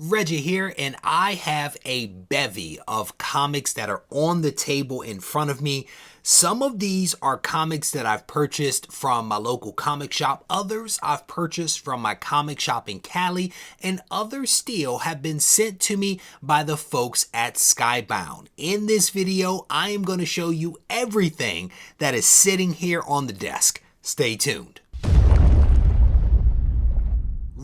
Regie here, and I have a bevy of comics that are on the table in front of me. Some of these are comics that I've purchased from my local comic shop. Others I've purchased from my comic shop in Cali, and others still have been sent to me by the folks at Skybound. In this video, I am going to show you everything that is sitting here on the desk. Stay tuned.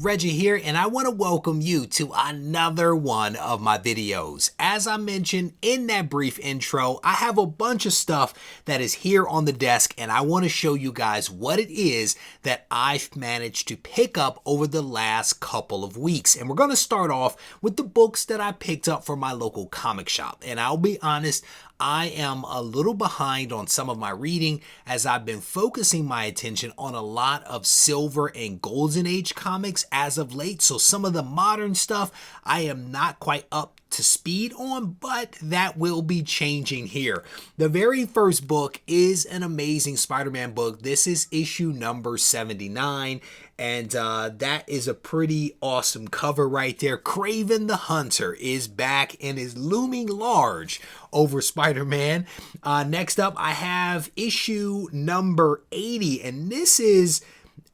Regie here, and I want to welcome you to another one of my videos. As I mentioned in that brief intro, I have a bunch of stuff that is here on the desk, and I want to show you guys what it is that I've managed to pick up over the last couple of weeks. And we're going to start off with the books that I picked up from my local comic shop. And I'll be honest, I am a little behind on some of my reading as I've been focusing my attention on a lot of Silver and Golden Age comics as of late. So some of the modern stuff I am not quite up to speed on, but that will be changing here. The very first book is an amazing Spider-Man book. This is issue number 79. And that is a pretty awesome cover right there. Kraven the Hunter is back and is looming large over Spider-Man. Next up, I have issue number 80, and this is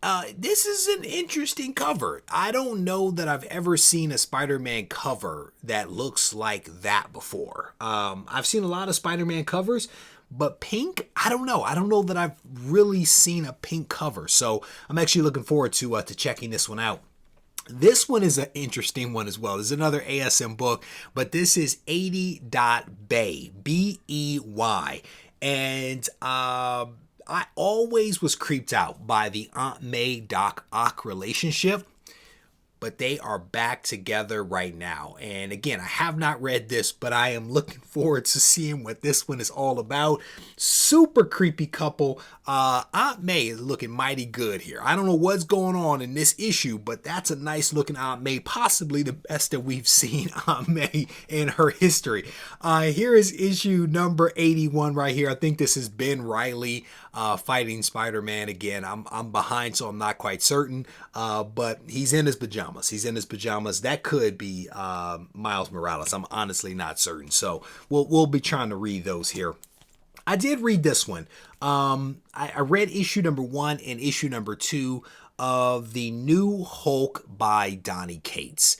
an interesting cover. I don't know that I've ever seen a Spider-Man cover that looks like that before. I've seen a lot of Spider-Man covers, but pink, I don't know. I don't know that I've really seen a pink cover. So I'm actually looking forward to checking this one out. This one is an interesting one as well. There's another ASM book, but this is 80.Bey, B-E-Y. And I always was creeped out by the Aunt May Doc Ock relationship, but they are back together right now. And again, I have not read this, but I am looking forward to seeing what this one is all about. Super creepy couple. Aunt May is looking mighty good here. I don't know what's going on in this issue, but that's a nice looking Aunt May, possibly the best that we've seen Aunt May in her history. Here is issue number 81 right here. I think this is Ben Reilly fighting Spider-Man again. I'm behind, so I'm not quite certain, but he's in his pajamas. He's in his pajamas. That could be Miles Morales. I'm honestly not certain, so we'll be trying to read those here. I did read this one. I read issue number 1 and issue number 2 of the new Hulk by Donny Cates.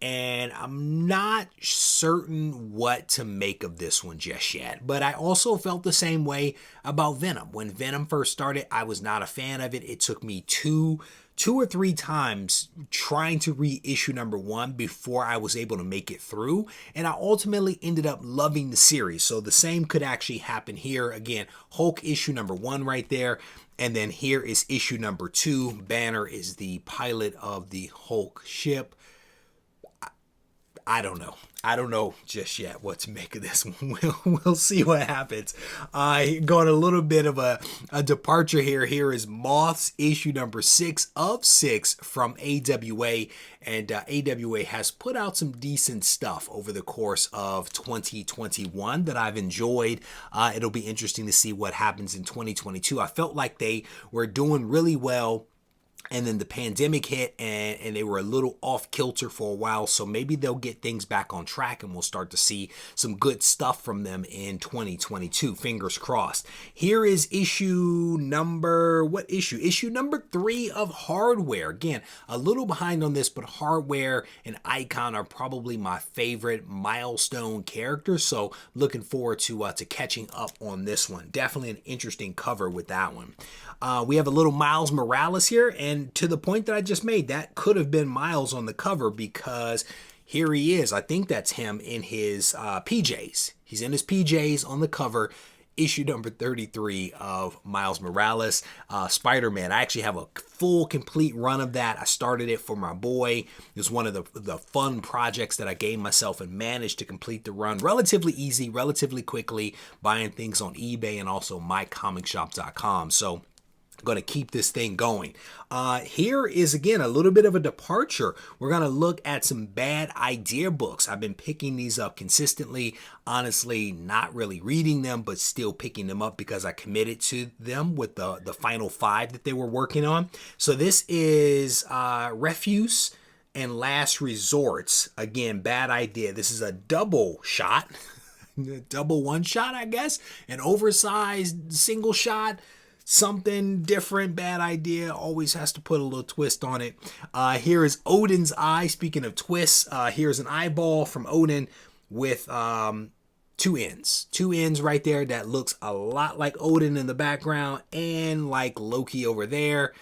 And I'm not certain what to make of this one just yet. But I also felt the same way about Venom. When Venom first started, I was not a fan of it. It took me two or three times trying to read issue number 1 before I was able to make it through. And I ultimately ended up loving the series. So the same could actually happen here. Again, Hulk issue number 1 right there. And then here is issue number 2. Banner is the pilot of the Hulk ship. I don't know. I don't know just yet what to make of this one. We'll see what happens. Going a little bit of a departure here. Here is Moths issue number 6 of 6 from AWA. And AWA has put out some decent stuff over the course of 2021 that I've enjoyed. It'll be interesting to see what happens in 2022. I felt like they were doing really well. And then the pandemic hit and they were a little off kilter for a while. So maybe they'll get things back on track and we'll start to see some good stuff from them in 2022. Fingers crossed. Here is issue number, what issue? Issue number 3 of Hardware. Again, a little behind on this, but Hardware and Icon are probably my favorite milestone characters. So looking forward to catching up on this one. Definitely an interesting cover with that one. We have a little Miles Morales here, and to the point that I just made, that could have been Miles on the cover because here he is. I think that's him in his PJs. He's in his PJs on the cover. Issue number 33 of Miles Morales, Spider-Man. I actually have a full, complete run of that. I started it for my boy. It was one of the fun projects that I gave myself and managed to complete the run relatively easy, relatively quickly, buying things on eBay and also mycomicshop.com. So going to keep this thing going. Here is, again, a little bit of a departure. We're going to look at some bad idea books. I've been picking these up consistently. Honestly, not really reading them, but still picking them up because I committed to them with the final 5 that they were working on. So this is Refuse and Last Resorts. Again, bad idea. This is a double shot. Double one shot, I guess. An oversized single shot. Something different, bad idea. Always has to put a little twist on it. Here is Odin's eye. Speaking of twists, here's an eyeball from Odin with two ends right there that looks a lot like Odin in the background and like Loki over there.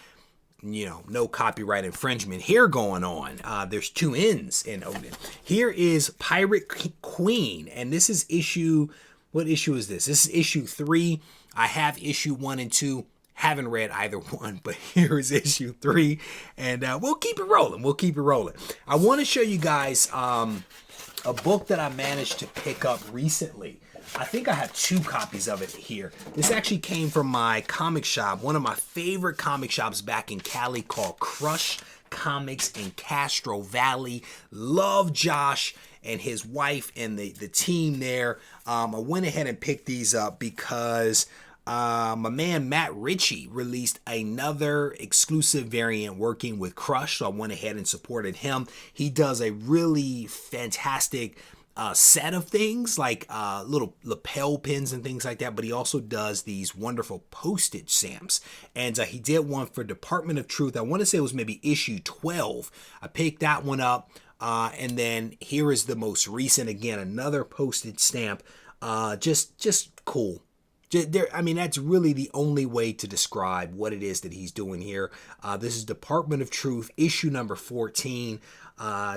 You know, no copyright infringement here going on. There's two ends in Odin. Here is Pirate Queen, and this is issue, what issue is this? This is issue 3. I have issue 1 and 2. Haven't read either one, but here is issue 3, and we'll keep it rolling. We'll keep it rolling. I want to show you guys a book that I managed to pick up recently. I think I have 2 copies of it here. This actually came from my comic shop, one of my favorite comic shops back in Cali called Crush Comics in Castro Valley. Love Josh and his wife and the team there. I went ahead and picked these up because my man Matt Ritchie released another exclusive variant working with Crush, so I went ahead and supported him. He does a really fantastic set of things like little lapel pins and things like that, but he also does these wonderful postage stamps, and he did one for Department of Truth. I want to say it was maybe issue 12. I picked that one up, and then here is the most recent, again, another postage stamp. Just cool. I mean, that's really the only way to describe what it is that he's doing here. This is Department of Truth, issue number 14.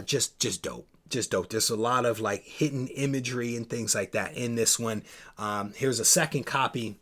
Just dope. Just dope. There's a lot of like hidden imagery and things like that in this one. Here's a second copy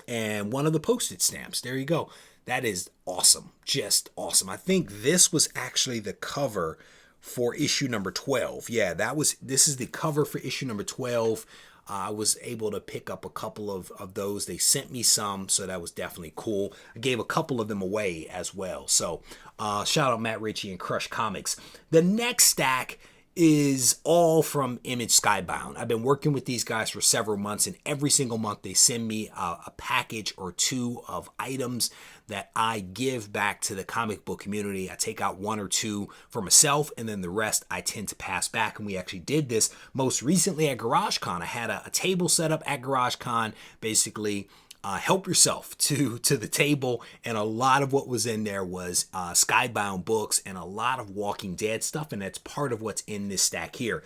and one of the postage stamps. There you go. That is awesome. Just awesome. I think this was actually the cover for issue number 12. Yeah, this is the cover for issue number 12. I was able to pick up a couple of those. They sent me some, so that was definitely cool. I gave a couple of them away as well. So shout out Matt Ritchie and Crush Comics. The next stack is all from Image Skybound. I've been working with these guys for several months, and every single month they send me a package or 2 of items that I give back to the comic book community. I take out 1 or 2 for myself, and then the rest I tend to pass back. And we actually did this most recently at GarageCon. I had a table set up at GarageCon, basically help yourself to the table, and a lot of what was in there was Skybound books and a lot of Walking Dead stuff, and that's part of what's in this stack here.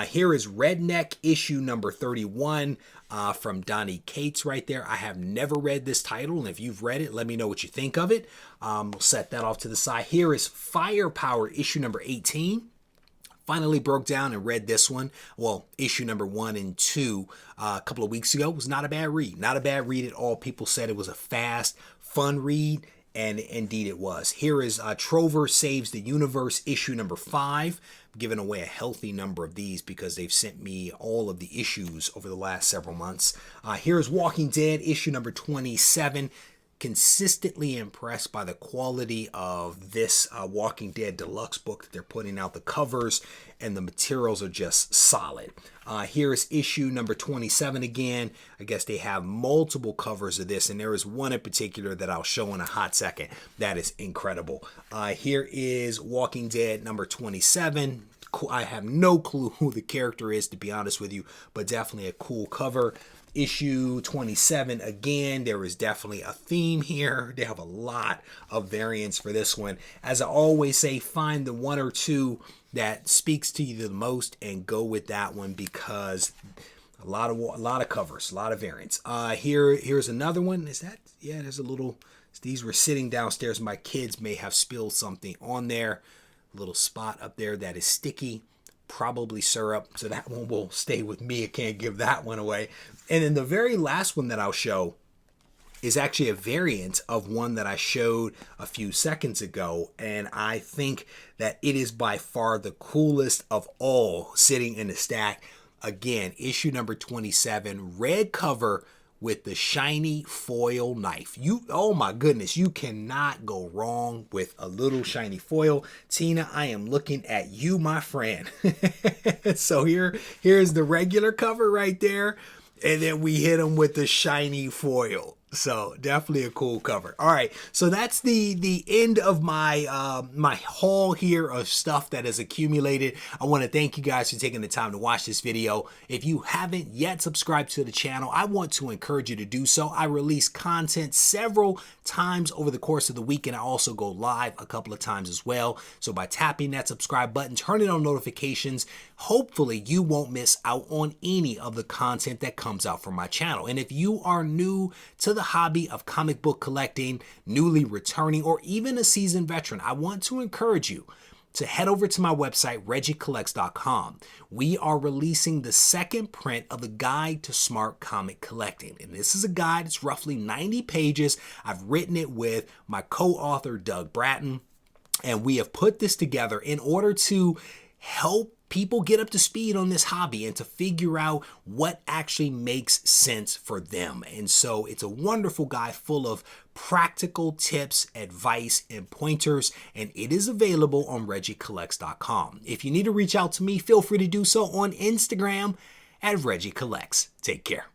Here is Redneck issue number 31 from Donnie Cates right there. I have never read this title, and if you've read it, let me know what you think of it. We'll set that off to the side. Here is Firepower issue number 18. Finally broke down and read this one. Well, issue number 1 and 2 a couple of weeks ago. It was not a bad read. Not a bad read at all. People said it was a fast, fun read, and indeed it was. Here is Trover Saves the Universe issue number 5. I'm giving away a healthy number of these because they've sent me all of the issues over the last several months. Here's Walking Dead issue number 27. Consistently impressed by the quality of this Walking Dead deluxe book that they're putting out. The covers and the materials are just solid. Here's issue number 27 again. I guess they have multiple covers of this, and there is one in particular that I'll show in a hot second. That is incredible. Here is Walking Dead number 27. I have no clue who the character is, to be honest with you, but definitely a cool cover. Issue 27, again, there is definitely a theme here. They have a lot of variants for this one. As I always say, find the 1 or 2 that speaks to you the most and go with that one, because a lot of covers, a lot of variants. Here's another one. Is that, yeah, there's a little, these were sitting downstairs. My kids may have spilled something on there. A little spot up there that is sticky. Probably syrup, so that one will stay with me. I can't give that one away. And then the very last one that I'll show is actually a variant of one that I showed a few seconds ago, and I think that it is by far the coolest of all sitting in the stack. Again, issue number 27, red cover with the shiny foil knife. Oh my goodness, you cannot go wrong with a little shiny foil. Tina, I am looking at you, my friend. So here's the regular cover right there, and then we hit them with the shiny foil. So definitely a cool cover. All right, so that's the end of my my haul here of stuff that has accumulated. I want to thank you guys for taking the time to watch this video. If you haven't yet subscribed to the channel, I want to encourage you to do so. I release content several times over the course of the week, and I also go live a couple of times as well. So by tapping that subscribe button, turning on notifications, hopefully you won't miss out on any of the content that comes out from my channel. And if you are new to the hobby of comic book collecting, newly returning, or even a seasoned veteran, I want to encourage you to head over to my website, regiecollects.com. We are releasing the second print of the Guide to Smart Comic Collecting. And this is a guide, it's roughly 90 pages. I've written it with my co-author, Doug Bratton, and we have put this together in order to help people get up to speed on this hobby and to figure out what actually makes sense for them. And so it's a wonderful guide full of practical tips, advice, and pointers, and it is available on regiecollects.com. If you need to reach out to me, feel free to do so on Instagram at Reggie Collects. Take care.